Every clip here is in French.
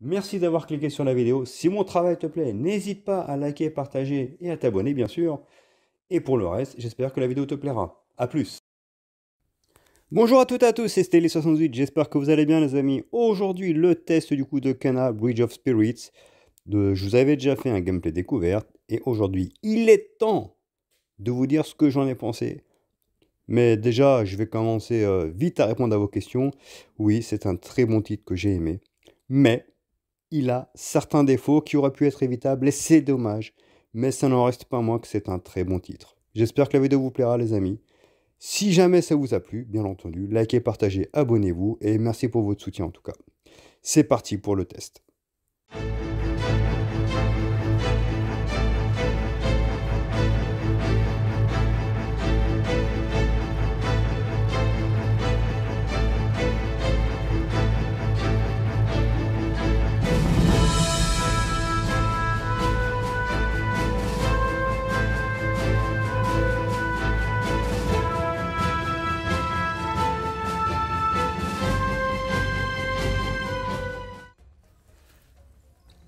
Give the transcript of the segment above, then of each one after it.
Merci d'avoir cliqué sur la vidéo. Si mon travail te plaît, n'hésite pas à liker, partager et à t'abonner bien sûr. Et pour le reste, j'espère que la vidéo te plaira. A plus. Bonjour à toutes et à tous, c'est Stelly68, j'espère que vous allez bien les amis. Aujourd'hui, le test du coup de Kena Bridge of Spirits. Je vous avais déjà fait un gameplay découverte. Et aujourd'hui, il est temps de vous dire ce que j'en ai pensé. Mais déjà, je vais commencer vite à répondre à vos questions. Oui, c'est un très bon titre que j'ai aimé. Mais il a certains défauts qui auraient pu être évitables et c'est dommage. Mais ça n'en reste pas moins que c'est un très bon titre. J'espère que la vidéo vous plaira les amis. Si jamais ça vous a plu, bien entendu, likez, partagez, abonnez-vous et merci pour votre soutien en tout cas. C'est parti pour le test.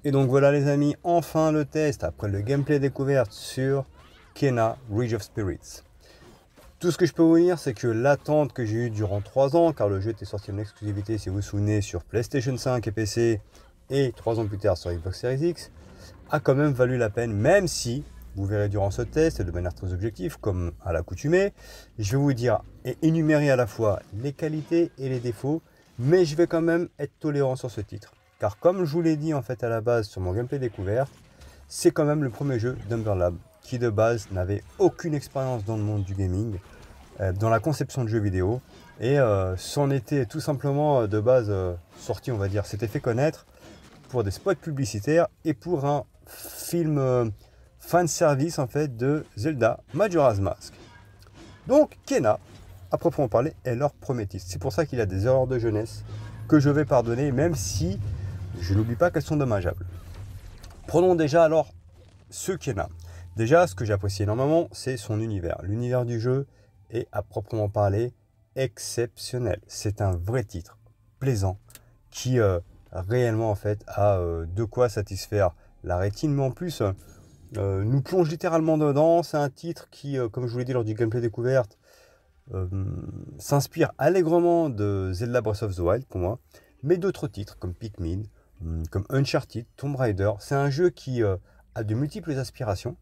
Et donc voilà les amis, enfin le test après le gameplay découverte sur Kena Bridge of Spirits. Tout ce que je peux vous dire, c'est que l'attente que j'ai eue durant 3 ans, car le jeu était sorti en exclusivité, si vous vous souvenez, sur PlayStation 5 et PC, et 3 ans plus tard sur Xbox Series X, a quand même valu la peine, même si, vous verrez durant ce test, de manière très objective, comme à l'accoutumée, je vais vous dire et énumérer à la fois les qualités et les défauts, mais je vais quand même être tolérant sur ce titre. Car comme je vous l'ai dit en fait à la base sur mon gameplay découverte, c'est quand même le premier jeu d'Umber Lab qui de base n'avait aucune expérience dans le monde du gaming, dans la conception de jeux vidéo, et s'en était tout simplement de base sorti, on va dire, s'était fait connaître pour des spots publicitaires et pour un film fan service en fait de Zelda Majora's Mask. Donc Kena, à proprement parler, est leur premier titre. C'est pour ça qu'il a des erreurs de jeunesse que je vais pardonner, même si je n'oublie pas qu'elles sont dommageables. Prenons déjà alors ce Kena. Déjà, ce que j'apprécie énormément, c'est son univers. L'univers du jeu est, à proprement parler, exceptionnel. C'est un vrai titre, plaisant, qui réellement en fait a de quoi satisfaire la rétine, mais en plus nous plonge littéralement dedans. C'est un titre qui, comme je vous l'ai dit lors du gameplay découverte, s'inspire allègrement de Zelda Breath of the Wild pour moi, mais d'autres titres comme Pikmin, comme Uncharted, Tomb Raider. C'est un jeu qui a de multiples aspirations,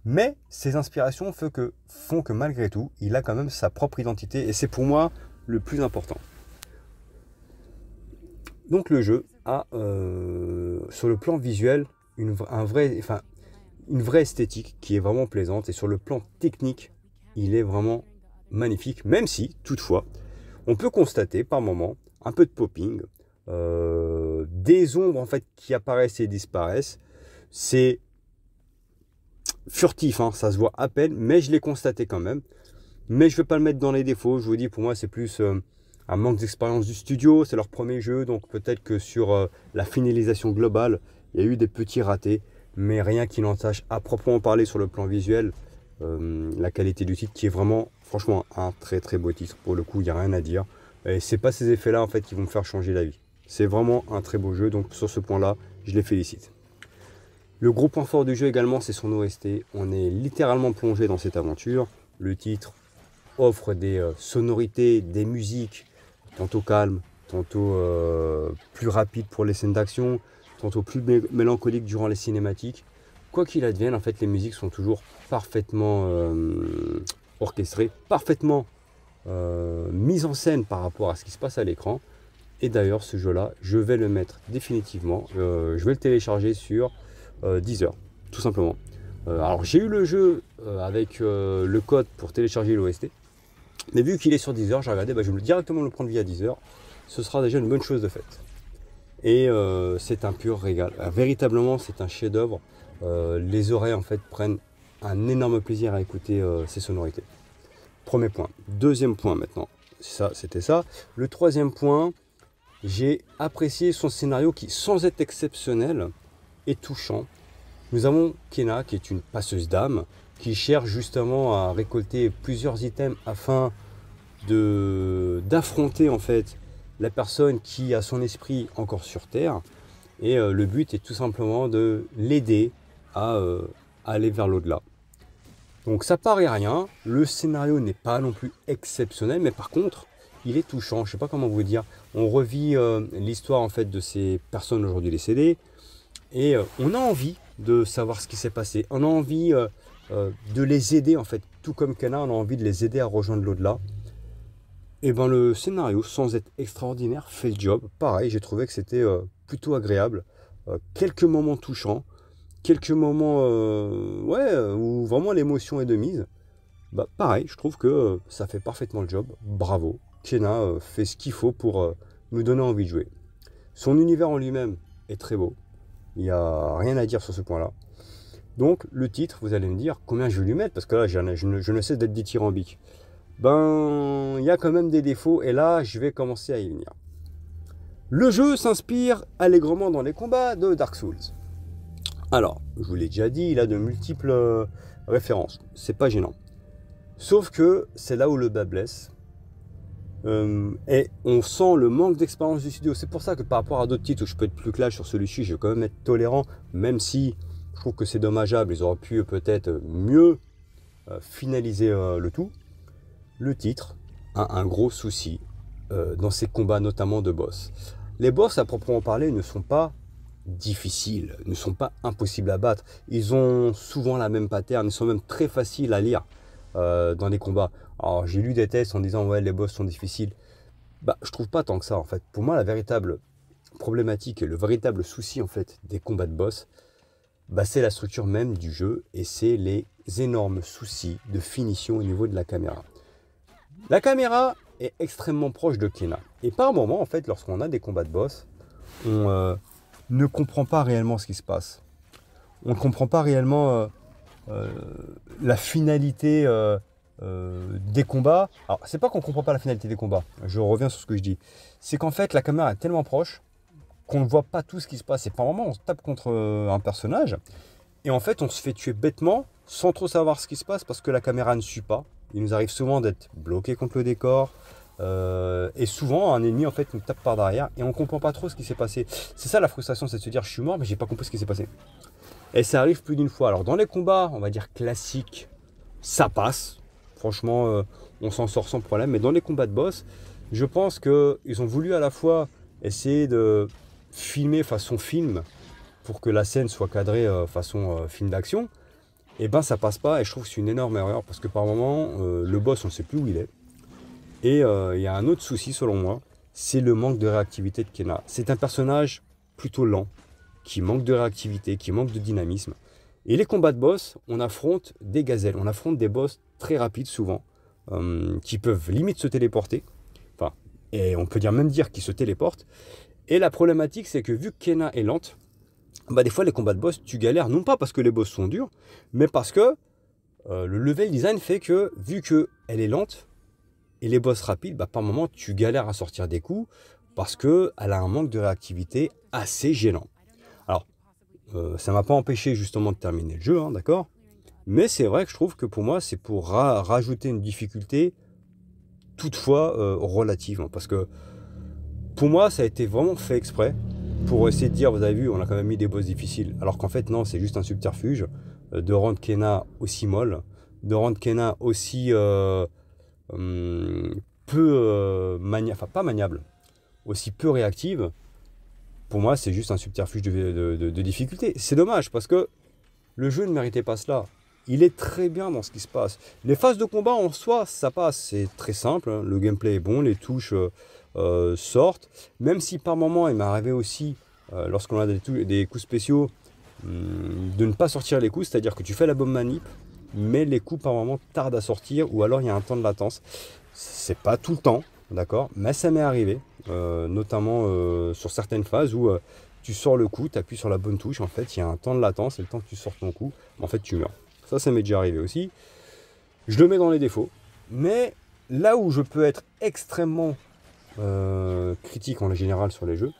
mais ces inspirations font que malgré tout, il a quand même sa propre identité et c'est pour moi le plus important. Donc le jeu a, sur le plan visuel, une vraie esthétique qui est vraiment plaisante et sur le plan technique, il est vraiment magnifique, même si, toutefois, on peut constater par moments un peu de popping, des ombres en fait qui apparaissent et disparaissent. C'est furtif, hein, ça se voit à peine, mais je l'ai constaté quand même. Mais je ne vais pas le mettre dans les défauts. Je vous dis, pour moi, c'est plus un manque d'expérience du studio. C'est leur premier jeu, donc peut-être que sur la finalisation globale, il y a eu des petits ratés, mais rien qui n'entache à proprement parler sur le plan visuel la qualité du titre, qui est vraiment, franchement, un très très beau titre. Pour le coup, il n'y a rien à dire. Et c'est pas ces effets-là en fait qui vont me faire changer d'avis. C'est vraiment un très beau jeu, donc sur ce point-là, je les félicite. Le gros point fort du jeu également, c'est son OST. On est littéralement plongé dans cette aventure. Le titre offre des sonorités, des musiques, tantôt calmes, tantôt plus rapides pour les scènes d'action, tantôt plus mélancoliques durant les cinématiques. Quoi qu'il advienne, en fait, les musiques sont toujours parfaitement orchestrées, parfaitement mises en scène par rapport à ce qui se passe à l'écran. Et d'ailleurs, ce jeu-là, je vais le mettre définitivement. Je vais le télécharger sur Deezer, tout simplement. Alors, j'ai eu le jeu avec le code pour télécharger l'OST. Mais vu qu'il est sur Deezer, j'ai regardé, je vais directement le prendre via Deezer. Ce sera déjà une bonne chose de faite. Et c'est un pur régal. Véritablement, c'est un chef-d'œuvre. Les oreilles, en fait, prennent un énorme plaisir à écouter ces sonorités. Premier point. Deuxième point, maintenant. Ça, c'était ça. Le troisième point, j'ai apprécié son scénario qui, sans être exceptionnel, est touchant. Nous avons Kena, qui est une passeuse d'âme, qui cherche justement à récolter plusieurs items afin d'affronter en fait la personne qui a son esprit encore sur Terre. Et le but est tout simplement de l'aider à aller vers l'au-delà. Donc ça paraît rien, le scénario n'est pas non plus exceptionnel, mais par contre, il est touchant, je sais pas comment vous dire. On revit l'histoire en fait de ces personnes aujourd'hui décédées, et on a envie de savoir ce qui s'est passé. On a envie de les aider en fait, tout comme Kenna, on a envie de les aider à rejoindre l'au-delà. Et ben le scénario, sans être extraordinaire, fait le job. Pareil, j'ai trouvé que c'était plutôt agréable. Quelques moments touchants, quelques moments où vraiment l'émotion est de mise. Bah pareil, je trouve que ça fait parfaitement le job. Bravo, Kenna fait ce qu'il faut pour nous donner envie de jouer. Son univers en lui-même est très beau. Il n'y a rien à dire sur ce point-là. Donc le titre, vous allez me dire combien je vais lui mettre, parce que là je ne cesse d'être dithyrambique. Ben, il y a quand même des défauts, et là je vais commencer à y venir. Le jeu s'inspire allègrement dans les combats de Dark Souls. Alors, je vous l'ai déjà dit, il a de multiples références. C'est pas gênant. Sauf que c'est là où le bas blesse. Et on sent le manque d'expérience du studio. C'est pour ça que par rapport à d'autres titres où je peux être plus clash sur celui-ci, je vais quand même être tolérant, même si je trouve que c'est dommageable. Ils auraient pu peut-être mieux finaliser le tout. Le titre a un gros souci dans ces combats, notamment de boss. Les boss, à proprement parler, ne sont pas difficiles, ne sont pas impossibles à battre. Ils ont souvent la même pattern, ils sont même très faciles à lire dans les combats. Alors j'ai lu des tests en disant ouais les boss sont difficiles. Bah je trouve pas tant que ça en fait. Pour moi la véritable problématique et le véritable souci en fait des combats de boss, bah, c'est la structure même du jeu et c'est les énormes soucis de finition au niveau de la caméra. La caméra est extrêmement proche de Kenna. Et par moment, en fait, lorsqu'on a des combats de boss, on ne comprend pas réellement ce qui se passe. On ne comprend pas réellement la finalité des combats. Alors, c'est pas qu'on ne comprend pas la finalité des combats. Je reviens sur ce que je dis. C'est qu'en fait, la caméra est tellement proche qu'on ne voit pas tout ce qui se passe. Et par moment, on se tape contre un personnage. Et en fait, on se fait tuer bêtement sans trop savoir ce qui se passe parce que la caméra ne suit pas. Il nous arrive souvent d'être bloqué contre le décor. Et souvent, un ennemi en fait nous tape par derrière et on ne comprend pas trop ce qui s'est passé. C'est ça la frustration, c'est de se dire je suis mort mais j'ai pas compris ce qui s'est passé. Et ça arrive plus d'une fois. Alors dans les combats, on va dire classiques, ça passe. Franchement, on s'en sort sans problème. Mais dans les combats de boss, je pense qu'ils ont voulu à la fois essayer de filmer façon film pour que la scène soit cadrée façon film d'action. Et ben ça passe pas et je trouve que c'est une énorme erreur parce que par moment, le boss on ne sait plus où il est. Et il y a un autre souci selon moi, c'est le manque de réactivité de Kenna. C'est un personnage plutôt lent, qui manque de réactivité, qui manque de dynamisme. Et les combats de boss, on affronte des gazelles, on affronte des boss très rapides souvent, qui peuvent limite se téléporter. Enfin, et on peut même dire qu'ils se téléportent. Et la problématique, c'est que vu que Kenna est lente, bah des fois les combats de boss, tu galères, non pas parce que les boss sont durs, mais parce que le level design fait que, vu qu'elle est lente, et les boss rapides, bah, par moment, tu galères à sortir des coups parce qu'elle a un manque de réactivité assez gênant. Alors, ça ne m'a pas empêché justement de terminer le jeu, hein, d'accord? Mais c'est vrai que je trouve que pour moi, c'est pour rajouter une difficulté toutefois relative. Hein, parce que pour moi, ça a été vraiment fait exprès pour essayer de dire, vous avez vu, on a quand même mis des boss difficiles. Alors qu'en fait, non, c'est juste un subterfuge de rendre Kenna aussi molle, de rendre Kenna aussi... pas maniable, aussi peu réactive. Pour moi, c'est juste un subterfuge de difficulté. C'est dommage parce que le jeu ne méritait pas cela. Il est très bien dans ce qui se passe. Les phases de combat en soi, ça passe. C'est très simple. Hein. Le gameplay est bon, les touches sortent. Même si par moment, il m'est arrivé aussi, lorsqu'on a des coups spéciaux, de ne pas sortir les coups. C'est-à-dire que tu fais la bonne manip, mais les coups par moment tardent à sortir ou alors il y a un temps de latence. C'est pas tout le temps, d'accord, mais ça m'est arrivé, notamment sur certaines phases où tu sors le coup, tu appuies sur la bonne touche, en fait il y a un temps de latence et le temps que tu sors ton coup, en fait tu meurs. Ça m'est déjà arrivé aussi. Je le mets dans les défauts, mais là où je peux être extrêmement critique en général sur les jeux,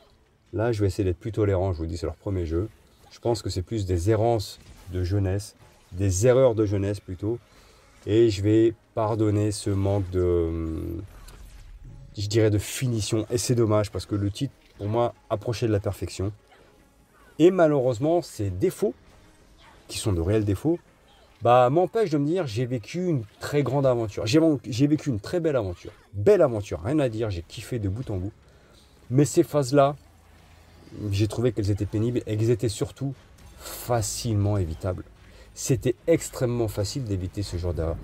là je vais essayer d'être plus tolérant, je vous dis c'est leur premier jeu. Je pense que c'est plus des errances de jeunesse, des erreurs de jeunesse plutôt, et je vais pardonner ce manque de, je dirais, de finition, et c'est dommage parce que le titre pour moi approchait de la perfection Et malheureusement, ces défauts, qui sont de réels défauts, bah, m'empêchent de me dire j'ai vécu une très grande aventure. J'ai vécu une très belle aventure. Belle aventure, rien à dire, j'ai kiffé de bout en bout. Mais ces phases-là, j'ai trouvé qu'elles étaient pénibles et qu'elles étaient surtout facilement évitables. C'était extrêmement facile d'éviter ce genre d'erreur.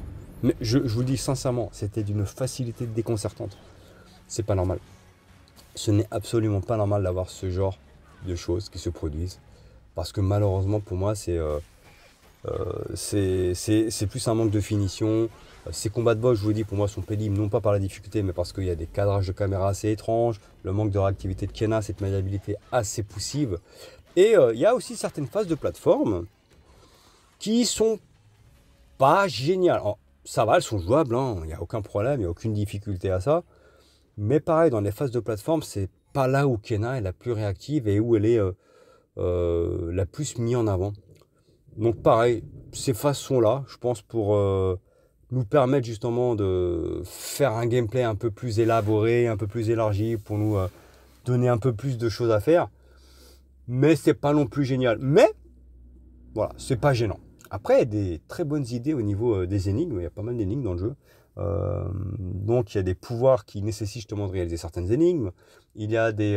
Mais je vous le dis sincèrement, c'était d'une facilité déconcertante. C'est pas normal. Ce n'est absolument pas normal d'avoir ce genre de choses qui se produisent. Parce que malheureusement pour moi, c'est plus un manque de finition. Ces combats de boss, je vous dis, pour moi sont pénibles, non pas par la difficulté, mais parce qu'il y a des cadrages de caméra assez étranges, le manque de réactivité de Kena, cette maniabilité assez poussive. Et il y a aussi certaines phases de plateforme qui sont pas géniales. Alors, ça va, elles sont jouables, hein, il n'y a aucun problème, il n'y a aucune difficulté à ça. Mais pareil, dans les phases de plateforme, c'est pas là où Kena est la plus réactive et où elle est la plus mise en avant. Donc pareil, ces phases sont là, je pense, pour nous permettre justement de faire un gameplay un peu plus élaboré, un peu plus élargi, pour nous donner un peu plus de choses à faire. Mais c'est pas non plus génial. Mais voilà, c'est pas gênant. Après, il y a des très bonnes idées au niveau des énigmes. Il y a pas mal d'énigmes dans le jeu. Donc il y a des pouvoirs qui nécessitent justement de réaliser certaines énigmes. Il y a des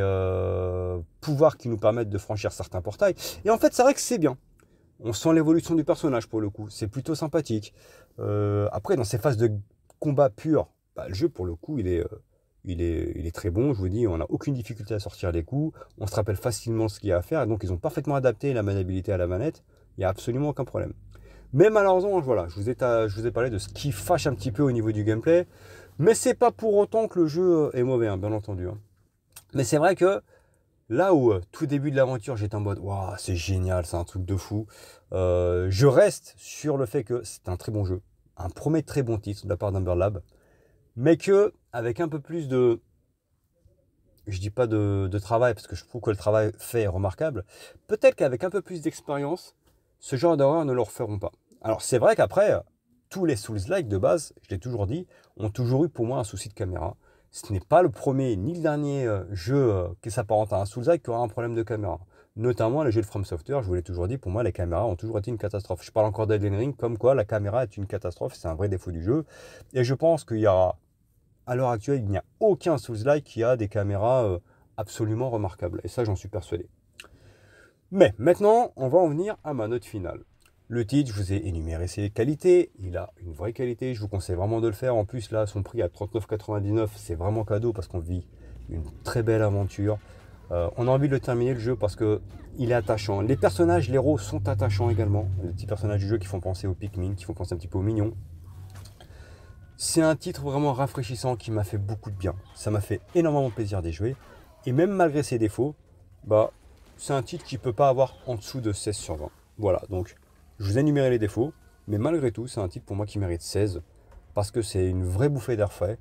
pouvoirs qui nous permettent de franchir certains portails. Et en fait, c'est vrai que c'est bien. On sent l'évolution du personnage pour le coup. C'est plutôt sympathique. Après, dans ces phases de combat pur, bah, le jeu pour le coup, il est très bon. Je vous dis, on n'a aucune difficulté à sortir les coups. On se rappelle facilement ce qu'il y a à faire. Et donc, ils ont parfaitement adapté la maniabilité à la manette. Il n'y a absolument aucun problème. Mais malheureusement, voilà, je vous ai parlé de ce qui fâche un petit peu au niveau du gameplay. Mais c'est pas pour autant que le jeu est mauvais, hein, bien entendu. Hein. Mais c'est vrai que là où tout début de l'aventure, j'étais en mode waouh, c'est génial, c'est un truc de fou. Je reste sur le fait que c'est un très bon jeu, un premier très bon titre de la part d'Umber Lab, mais que avec un peu plus de, je dis pas de travail parce que je trouve que le travail fait est remarquable. Peut-être qu'avec un peu plus d'expérience, ce genre d'erreur ne le referont pas. Alors c'est vrai qu'après, tous les Souls-like de base, je l'ai toujours dit, ont toujours eu pour moi un souci de caméra. Ce n'est pas le premier ni le dernier jeu qui s'apparente à un Souls-like qui aura un problème de caméra. Notamment les jeux de From Software, je vous l'ai toujours dit, pour moi les caméras ont toujours été une catastrophe. Je parle encore d'Elden Ring, comme quoi la caméra est une catastrophe, c'est un vrai défaut du jeu. Et je pense qu'il y aura, à l'heure actuelle, il n'y a aucun Souls-like qui a des caméras absolument remarquables. Et ça, j'en suis persuadé. Mais maintenant, on va en venir à ma note finale. Le titre, je vous ai énuméré ses qualités. Il a une vraie qualité. Je vous conseille vraiment de le faire. En plus, là, son prix à 39,99, c'est vraiment cadeau parce qu'on vit une très belle aventure. On a envie de le terminer le jeu parce que il est attachant. Les personnages, les héros sont attachants également. Les petits personnages du jeu qui font penser aux Pikmin, qui font penser un petit peu aux mignons. C'est un titre vraiment rafraîchissant qui m'a fait beaucoup de bien. Ça m'a fait énormément plaisir d'y jouer. Et même malgré ses défauts, bah, c'est un titre qui ne peut pas avoir en dessous de 16 sur 20. Voilà, donc je vous ai énuméré les défauts, mais malgré tout, c'est un titre pour moi qui mérite 16, parce que c'est une vraie bouffée d'air frais,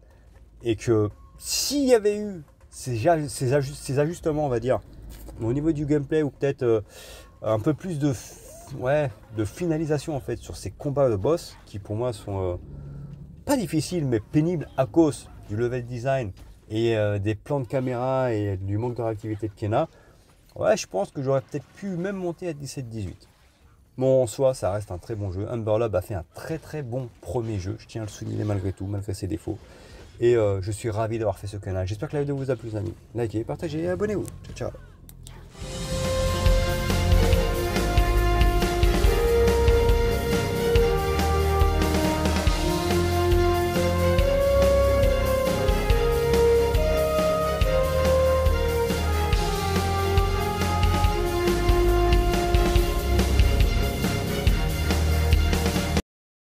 et que s'il y avait eu ces ajustements, on va dire, au niveau du gameplay, ou peut-être un peu plus de finalisation en fait sur ces combats de boss, qui pour moi sont pas difficiles, mais pénibles à cause du level design, et des plans de caméra, et du manque de réactivité de Kena, ouais, je pense que j'aurais peut-être pu même monter à 17-18. Bon, en soi, ça reste un très bon jeu. Umber Lab a fait un très très bon premier jeu. Je tiens à le souligner malgré tout, malgré ses défauts. Et je suis ravi d'avoir fait ce canal. J'espère que la vidéo vous a plu, les amis. Likez, partagez et abonnez-vous. Ciao, ciao.